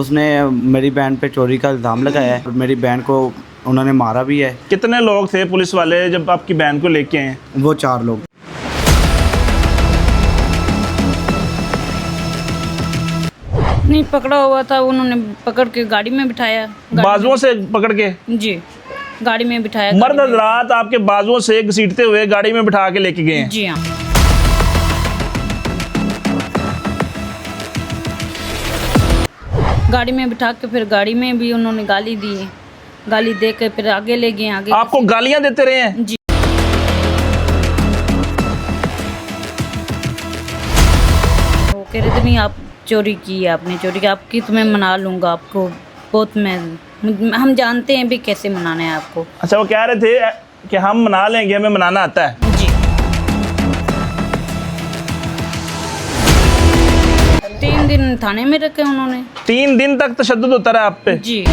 उसने मेरी बहन पे चोरी का इल्ज़ाम लगाया है और मेरी बहन को उन्होंने मारा भी है। कितने लोग थे पुलिस वाले जब आपकी बहन को लेके आए? वो 4 लोग। नहीं पकड़ा हुआ था, उन्होंने पकड़ के गाड़ी में बिठाया। बाजुओं से पकड़ के? जी, गाड़ी में बिठाया। मर्द हजरात आपके बाजुओं से घसीटते हुए गाड़ी में बिठा के लेके गए हैं? जी हाँ। गाड़ी में बिठा के फिर गाड़ी में भी उन्होंने गाली दी, गाली दे के फिर आगे ले गए। आगे आपको गालियां देते रहे हैं? जी। वो कह रहे थे नहीं आप चोरी की है, आपने चोरी की, आपकी तो मैं मना लूँगा आपको, बहुत हम जानते हैं भी कैसे मनाना है आपको। अच्छा, वो कह रहे थे कि हम मना लेंगे, हमें मनाना आता है। जी। 3 दिन थाने में रखे उन्होंने। 3 दिन तक तशद्दुद होता रहा आप पे? जी।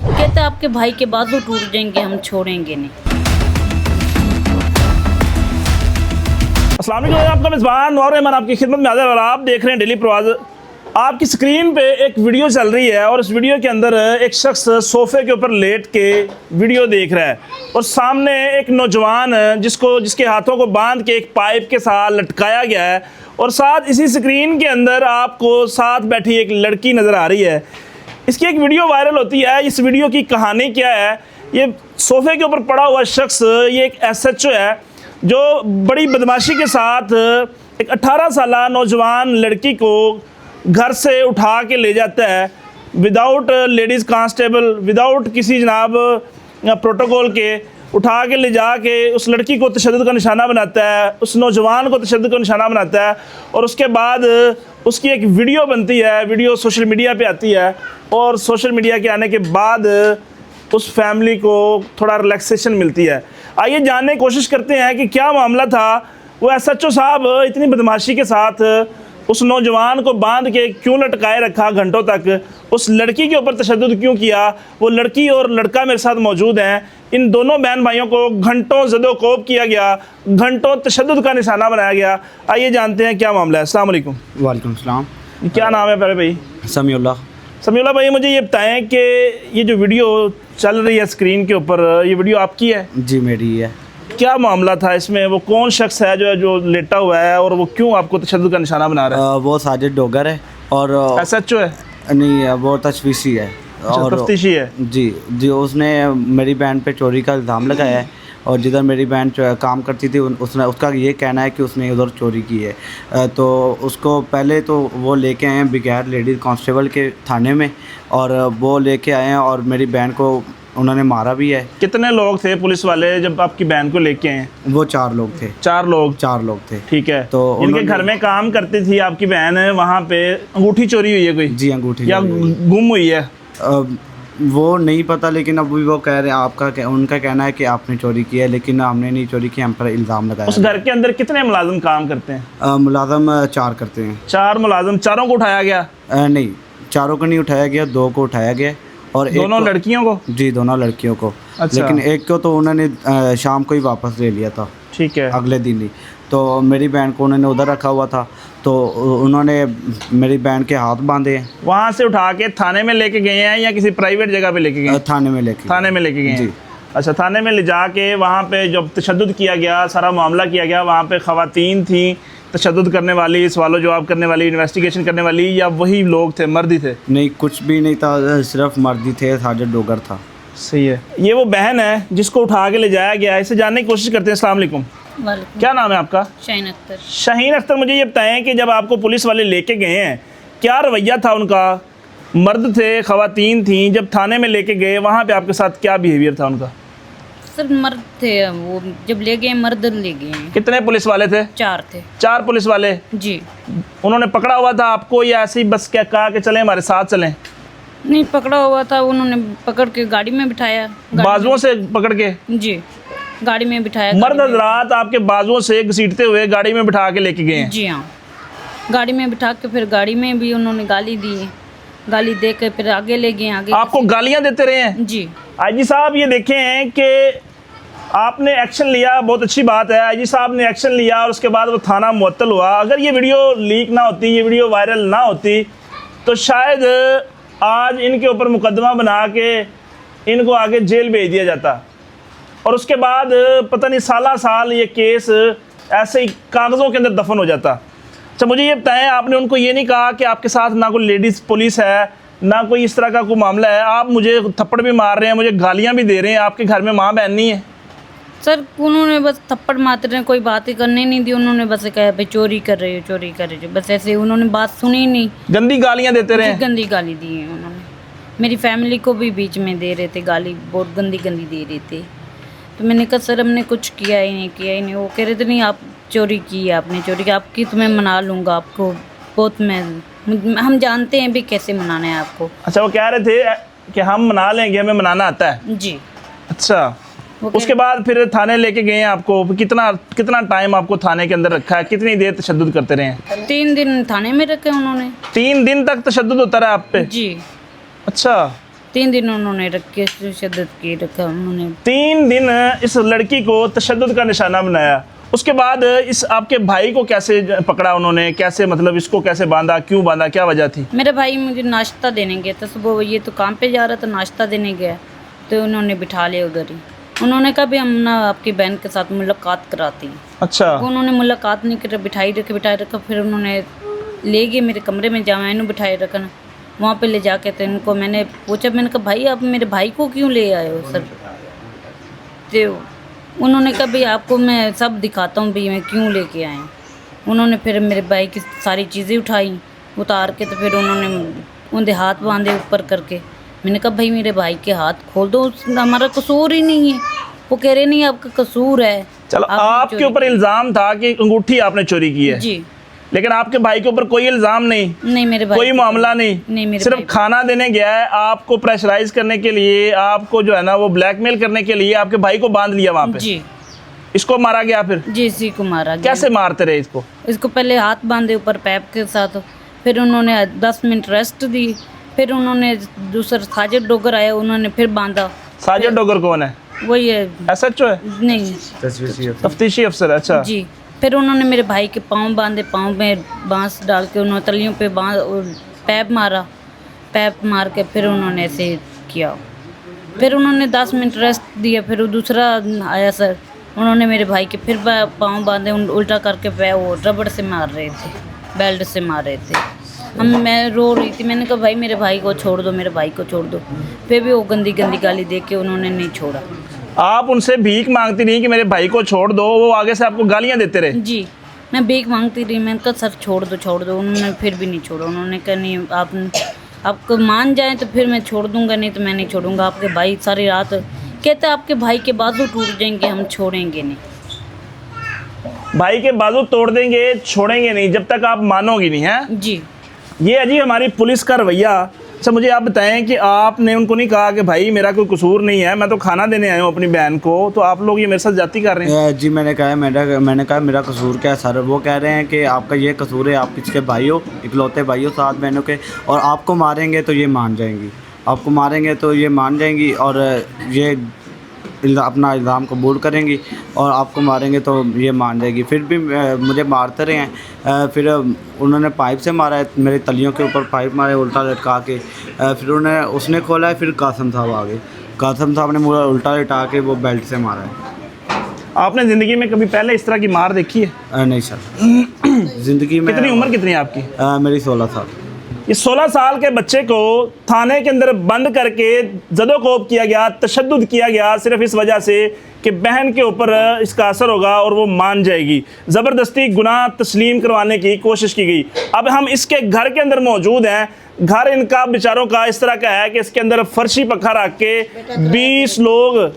कहते आपके भाई के बाजू टूट जाएंगे, हम छोड़ेंगे नहीं। अस्सलाम वालेकुम, आपका मेज़बान नौर रहमान आपकी खिदमत में हाज़िर और आप देख रहे हैं डेली प्रवाज़। आपकी स्क्रीन पे एक वीडियो चल रही है और इस वीडियो के अंदर एक शख्स सोफ़े के ऊपर लेट के वीडियो देख रहा है और सामने एक नौजवान जिसके हाथों को बांध के एक पाइप के साथ लटकाया गया है और साथ इसी स्क्रीन के अंदर आपको साथ बैठी एक लड़की नज़र आ रही है। इसकी एक वीडियो वायरल होती है। इस वीडियो की कहानी क्या है? ये सोफ़े के ऊपर पड़ा हुआ शख्स ये एक SHO है जो बड़ी बदमाशी के साथ एक 18 साल नौजवान लड़की को घर से उठा के ले जाता है विदाउट लेडीज़ कांस्टेबल, विदाउट किसी जनाब प्रोटोकॉल के उठा के ले जा के उस लड़की को तशद्दुद का निशाना बनाता है, उस नौजवान को तशद्दुद का निशाना बनाता है और उसके बाद उसकी एक वीडियो बनती है। वीडियो सोशल मीडिया पे आती है और सोशल मीडिया के आने के बाद उस फैमिली को थोड़ा रिलैक्सेशन मिलती है। आइए जानने की कोशिश करते हैं कि क्या मामला था। वो SHO साहब इतनी बदमाशी के साथ उस नौजवान को बांध के क्यों लटकाए रखा घंटों तक, उस लड़की के ऊपर तशद्दुद क्यों किया? वो लड़की और लड़का मेरे साथ मौजूद हैं। इन दोनों बहन भाइयों को घंटों ज़दोकोब किया गया, घंटों तशद्दुद का निशाना बनाया गया। आइए जानते हैं क्या मामला है। अस्सलाम वालेकुम। वालेकुम सलाम। क्या नाम है प्यारे भाई? समीउल्लाह भाई, मुझे ये बताएं कि ये जो वीडियो चल रही है स्क्रीन के ऊपर, ये वीडियो आपकी है? जी मेरी है। क्या मामला था इसमें? वो कौन शख्स है जो लेटा हुआ है और वो क्यों आपको तशद्दुद का निशाना बना रहा है? वो साजिद डोगर है और SHO है? नहीं, वो तशवीशी है और तफ्तीशी है। जी, उसने मेरी बहन पे चोरी का इल्ज़ाम लगाया है और जिधर मेरी बहन काम करती थी उसका ये कहना है कि उसने उधर चोरी की है। तो उसको पहले तो वो लेके आए हैं बगैर लेडीज़ कांस्टेबल के थाने में और वो लेके आए हैं और मेरी बहन को उन्होंने मारा भी है। कितने लोग थे पुलिस वाले जब आपकी बहन को लेके आए? वो 4 लोग थे। 4 लोग? 4 लोग थे। ठीक है। तो इनके घर में काम करती थी आपकी बहन, वहाँ पे अंगूठी चोरी हुई है कोई? जी, अंगूठी या गुम हुई है? वो नहीं पता, लेकिन अब वो कह रहे हैं, उनका कहना है कि आपने चोरी की है, लेकिन हमने नहीं चोरी की, हम पर इल्ज़ाम लगाया। उस घर के अंदर कितने मुलाजिम काम करते हैं? मुलाजिम 4 करते हैं। 4 मुलाजिम? 4 को उठाया गया? नहीं, 4 को नहीं उठाया गया, 2 को उठाया गया और दोनों लड़कियों को? जी, दोनों लड़कियों को। अच्छा। लेकिन एक को तो उन्होंने शाम को ही वापस ले लिया था। ठीक है। अगले दिन ही। तो मेरी बहन को उन्होंने उधर रखा हुआ था, तो उन्होंने मेरी बहन के हाथ बांधे हैं। वहाँ से उठा के थाने में लेके गए हैं या किसी प्राइवेट जगह पे लेके गए? थाने में लेके गए हैं। जी। अच्छा, थाने में ले जाके वहाँ पे जब तशद्दुद किया गया, सारा मामला किया गया, वहाँ पे ख़वातीन थी तशद्दुद करने वाली, सवाल जवाब करने वाली, इन्वेस्टिगेशन करने वाली, या वही लोग थे, मर्द ही थे? नहीं, कुछ भी नहीं था, सिर्फ मर्द ही थे, साजिद डोगर था। सही है। ये वो बहन है जिसको उठा के ले जाया गया, इसे जानने की कोशिश करते हैं। अस्सलाम वालेकुम। क्या नाम है आपका? शाहीन अख्तर। शाहीन अख्तर, मुझे ये बताएं कि जब आपको पुलिस वाले लेके गए हैं, क्या रवैया था उनका? मर्द थे, ख़वातीन थी, जब थाने में लेके गए वहाँ पे आपके साथ क्या बिहेवियर था उनका? सर मर्द थे वो, जब ले गए मर्द ले गए। कितने पुलिस वाले थे? 4 थे। 4 पुलिस वाले? जी। उन्होंने पकड़ा हुआ था आपको या ऐसे ही बस क्या कहा कि चलें हमारे साथ चलें? नहीं पकड़ा हुआ था, उन्होंने पकड़ के गाड़ी में बिठाया। बाजुओं से पकड़ के? जी, गाड़ी में बिठाया। मर्द हजरात आपके बाजुओं से घसीटते हुए गाड़ी में बिठा के लेके गए हैं? जी हाँ, गाड़ी में बिठा के फिर गाड़ी में भी उन्होंने गाली दी, गाली दे के फिर आगे ले गए। आगे आपको गालियां देते रहे हैं? जी। आईजी साहब, ये देखें कि आपने एक्शन लिया, बहुत अच्छी बात है। आईजी साहब ने एक्शन लिया और उसके बाद वो थाना मुअत्तल हुआ। अगर ये वीडियो लीक ना होती, ये वीडियो वायरल ना होती, तो शायद आज इनके ऊपर मुकदमा बना के इनको आगे जेल भेज दिया जाता और उसके बाद पता नहीं साल ये केस ऐसे ही कागज़ों के अंदर दफन हो जाता। अच्छा, मुझे ये बताएं, आपने उनको ये नहीं कहा कि आपके साथ ना कोई लेडीज़ पुलिस है, ना कोई इस तरह का कोई मामला है? आप मुझे थप्पड़ भी मार रहे हैं, मुझे गालियाँ भी दे रहे हैं, आपके घर में माँ बहन नहीं है? सर उन्होंने बस थप्पड़ मारते रहे, कोई बात ही करने नहीं दी। उन्होंने बस कहा भाई चोरी कर रही हो, चोरी कर रही हो, बस ऐसे। उन्होंने बात सुनी ही नहीं, गंदी गालियाँ देते रहे? गंदी गाली दी है उन्होंने। मेरी फैमिली को भी बीच में दे रहे थे गाली, बहुत गंदी गंदी दे रहे थे। तो मैंने कहा सर हमने कुछ किया ही नहीं। वो कह रहे थे नहीं आप चोरी की है, आपने चोरी की, आपकी तो मैं मना लूँगा आपको, बहुत हम जानते हैं भी कैसे मनाना है आपको। अच्छा, वो कह रहे थे कि हम मना लेंगे, हमें मनाना आता है? जी। अच्छा, उसके बाद फिर थाने लेके गए हैं आपको? कितना टाइम आपको थाने के अंदर रखा है? कितनी देर तशद्दुद करते रहे हैं? 3 दिन थाने में रखे उन्होंने। 3 दिन तक तशद्दुद होता रहा आप पे? जी। अच्छा, 3 दिन उन्होंने रखे, तशद्दुद की रखा उन्होंने। 3 दिन इस लड़की को तशद्दुद का निशाना बनाया। उसके बाद इस आपके भाई को कैसे पकड़ा उन्होंने? कैसे, मतलब इसको कैसे बांधा, क्यों बांधा, क्या वजह थी? मेरा भाई मुझे नाश्ता देने गया था सुबह, ये तो काम पे जा रहा था, नाश्ता देने गया तो उन्होंने बिठा लिया उधर ही। उन्होंने कहा भी हम ना आपकी बहन के साथ मुलाकात कराती हैं। अच्छा, तो उन्होंने मुलाकात नहीं कर, बिठाई रखा। फिर उन्होंने ले गए मेरे कमरे में, जहाँ मैंने बिठाई रखा ना, वहाँ पे ले जाके तो इनको मैंने पूछा, मैंने कहा भाई आप मेरे भाई को क्यों ले आए हो सर? तो उन्होंने कहा भाई आपको मैं सब दिखाता हूँ भी मैं क्यों लेके आए। उन्होंने फिर मेरे भाई की सारी चीज़ें उठाई, उतार के तो फिर उन्होंने उनके हाथ बांधे ऊपर करके। मैंने कहा भाई मेरे भाई के हाथ खोल दो, हमारा कसूर ही नहीं है। वो कह रहे नहीं आपका कसूर है। चलो, आपके ऊपर इल्ज़ाम था कि अंगूठी आपने चोरी की है जी, लेकिन आपके भाई के ऊपर कोई इल्ज़ाम नहीं, मेरे भाई कोई मामला नहीं, मेरे सिर्फ भाई खाना देने गया है, आपको प्रेशराइज करने के लिए, आपको जो है ना वो ब्लैकमेल करने के लिए आपके भाई को बांध लिया वहाँ पे। जी, इसको मारा गया फिर? जी, इसी को मारा गया। कैसे मारते रहे इसको? इसको पहले हाथ बांधे ऊपर पैप के साथ, फिर उन्होंने 10 मिनट रेस्ट दी, फिर उन्होंने दूसरा साजिद डोगर आया, उन्होंने फिर बांधा। साजिद डोगर कौन है? वही है, SHO है? नहीं, तफ्तीशी अफसर। अच्छा जी। फिर उन्होंने मेरे भाई के पाँव बांधे, पाँव में बांस डाल के उन्होंने तलियों पे पैप मारा, पैप मार के फिर उन्होंने ऐसे किया। फिर उन्होंने 10 मिनट रेस्ट दिया, फिर वो दूसरा आया सर, उन्होंने मेरे भाई के फिर पाँव बांधे, उल्टा करके वो रबड़ से मार रहे थे, बेल्ट से मार रहे थे। मैं रो रही थी, मैंने कहा भाई मेरे भाई को छोड़ दो, मेरे भाई को छोड़ दो। फिर भी वो गंदी गंदी गाली दे के उन्होंने नहीं छोड़ा। आप उनसे भीख मांगती नहीं कि मेरे भाई को छोड़ दो, वो आगे से आपको गालियाँ देते रहे? जी, मैं भीख मांगती रही, मैंने कहा सर छोड़ दो। उन्होंने फिर भी नहीं छोड़ा। उन्होंने कहा नहीं आपको मान जाए तो फिर मैं छोड़ दूंगा, नहीं तो मैं नहीं छोड़ूंगा। आपके भाई सारी रात कहते आपके भाई के बाजू टूट जाएंगे, हम छोड़ेंगे नहीं। भाई के बाजू तोड़ देंगे, छोड़ेंगे नहीं जब तक आप मानोगी नहीं, है जी। ये है जी हमारी पुलिस का रवैया। अच्छा, मुझे आप बताएं कि आपने उनको नहीं कहा कि भाई मेरा कोई कसूर नहीं है, मैं तो खाना देने आया हूँ अपनी बहन को, तो आप लोग ये मेरे साथ जाती कर रहे हैं? जी, मैंने कहा मेरा कसूर क्या है सर? वो कह रहे हैं कि आपका ये कसूर है, आप किसके भाई हो, इकलौते भाई हो 7 बहनों के, और आपको मारेंगे तो ये मान जाएंगी, आपको मारेंगे तो ये मान जाएंगी, और ये अपना इल्ज़ाम कबूल करेंगी, और आपको मारेंगे तो ये मान जाएगी। फिर भी मुझे मारते रहे हैं। फिर उन्होंने पाइप से मारा है, मेरे तलियों के ऊपर पाइप मारे उल्टा लटका के। फिर उसने खोला है, फिर कासम साहब आ गए, कासम साहब ने मुझे उल्टा लटा के वो बेल्ट से मारा है। आपने ज़िंदगी में कभी पहले इस तरह की मार देखी है? नहीं सर, ज़िंदगी में। कितनी उम्र कितनी है आपकी? मेरी 16 साल। इस 16 साल के बच्चे को थाने के अंदर बंद करके जदोकोब किया गया, तशद्दुद किया गया, सिर्फ इस वजह से कि बहन के ऊपर इसका असर होगा और वो मान जाएगी। ज़बरदस्ती गुनाह तस्लीम करवाने की कोशिश की गई। अब हम इसके घर के अंदर मौजूद हैं। घर इनका बेचारों का इस तरह का है कि इसके अंदर फर्शी पक्का रख के 20 लोग,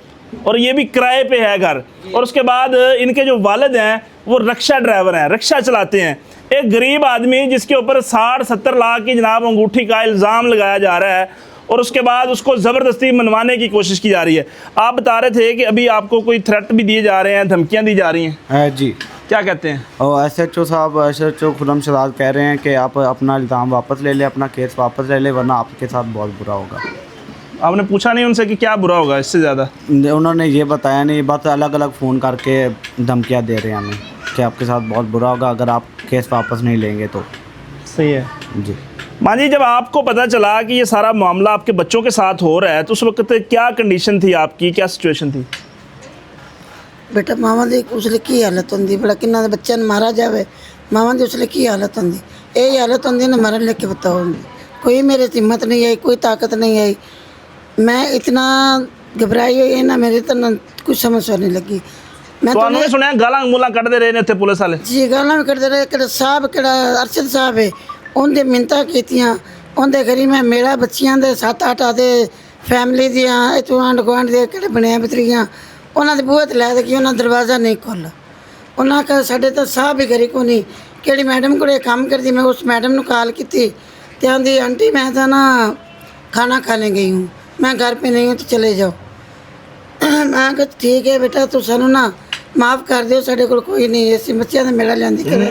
और ये भी किराए पे है घर। और उसके बाद इनके जो वालिद हैं वो रिक्शा ड्राइवर हैं, रिक्शा चलाते हैं। एक गरीब आदमी जिसके ऊपर 60-70 लाख की जनाब अंगूठी का इल्ज़ाम लगाया जा रहा है, और उसके बाद उसको ज़बरदस्ती मनवाने की कोशिश की जा रही है। आप बता रहे थे कि अभी आपको कोई थ्रेट भी दिए जा रहे हैं, धमकियाँ दी जा रही हैं? जी। क्या कहते हैं? और SHO साहब, SHO खुर्रम शहजाद कह रहे हैं कि आप अपना इल्ज़ाम वापस ले लें, अपना केस वापस ले लें, वरना आपके साथ बहुत बुरा होगा। आपने पूछा नहीं उनसे कि क्या बुरा होगा इससे ज़्यादा? उन्होंने ये बताया नहीं, बस अलग अलग फ़ोन करके धमकियाँ दे रहे हैं हमें कि आपके साथ बहुत बुरा होगा अगर आप केस वापस नहीं लेंगे तो। सही है। जी। माँ जी, जब आपको पता चला कि ये सारा मामला आपके बच्चों के साथ हो रहा है तो उस वक्त क्या कंडीशन थी आपकी, क्या सिचुएशन थी? बेटा मावा दी उसले की हालत होंगी, बड़ा किन्ना दे बच्चा मारा जाए, मावा दी उसले की हालत होंगी, यही हालत होंगी ना मरन लेके बताओ। कोई मेरे से हिम्मत नहीं आई, कोई ताकत नहीं आई, मैं इतना घबराई हुई है ना, मेरे तो ना कुछ समझ नहीं लगी। मैं तो उन्होंने सुना गालां मूलां कटते रहे ने उत्थे पुलिस वाले? जी गालां भी कटते रहे। कि साहब किड़ा अरशद साहब है, उनके मिन्नतां कीतियां, उनके घरी मैं मेरा बच्चियां दे 7-8 आदे फैमिली दियां इतों आंढ गुआंढ दे किहड़े बनिया बितरियां उन्होंने तो बूहे लै दे कि उन्होंने दरवाज़ा नहीं खोला। उन्होंने कहा साढ़े तो साहब ही घरी को नहीं, कि मैडम को काम करती। मैं उस मैडम ने कॉल की तो आंधी आंटी मैं तो ना खाना खाने गई हूँ, मैं घर पे नहीं हूँ तो चले जाओ। मैं कहा ठीक है बेटा, तो सानू ना माफ़ कर दियो, साढ़े को कोई नहीं, ऐसे बच्चों का मेला लिया करे।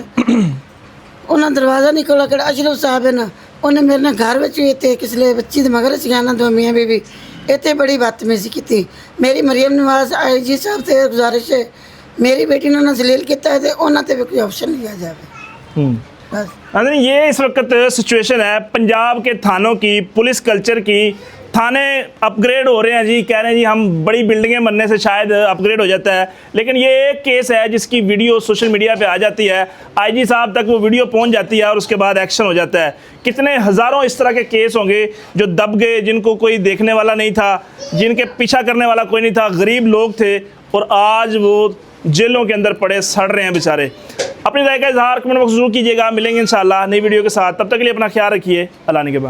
उन्हें दरवाज़ा नहीं खोला। कि अशरफ साहब है ना, उन्हें मेरे ना घर में इतने किसले बच्ची के मगर च गया दो मियाँ बीबी, इतने बड़ी बदतमीजी की। मेरी मरियम नवाज IG साहब से गुजारिश है, मेरी बेटी ने उन्हें जलील किया है तो उन्होंने भी कोई ऑप्शन लिया जाए बस। अंदर ये इस वक्त सिचुएशन है पंजाब के थानों की, पुलिस कल्चर की। थाने अपग्रेड हो रहे हैं जी, कह रहे हैं जी हम बड़ी बिल्डिंगें बनने से शायद अपग्रेड हो जाता है, लेकिन ये एक केस है जिसकी वीडियो सोशल मीडिया पे आ जाती है, IG साहब तक वो वीडियो पहुंच जाती है और उसके बाद एक्शन हो जाता है। कितने हज़ारों इस तरह के केस होंगे जो दब गए, जिनको कोई देखने वाला नहीं था, जिनके पीछा करने वाला कोई नहीं था, गरीब लोग थे और आज वो जेलों के अंदर पड़े सड़ रहे हैं बेचारे। अपनी राय का इजहार कमेंट बॉक्स जरूर कीजिएगा। मिलेंगे इंशाल्लाह नई वीडियो के साथ, तब तक के लिए अपना ख्याल रखिए। अल्लाह के बाद।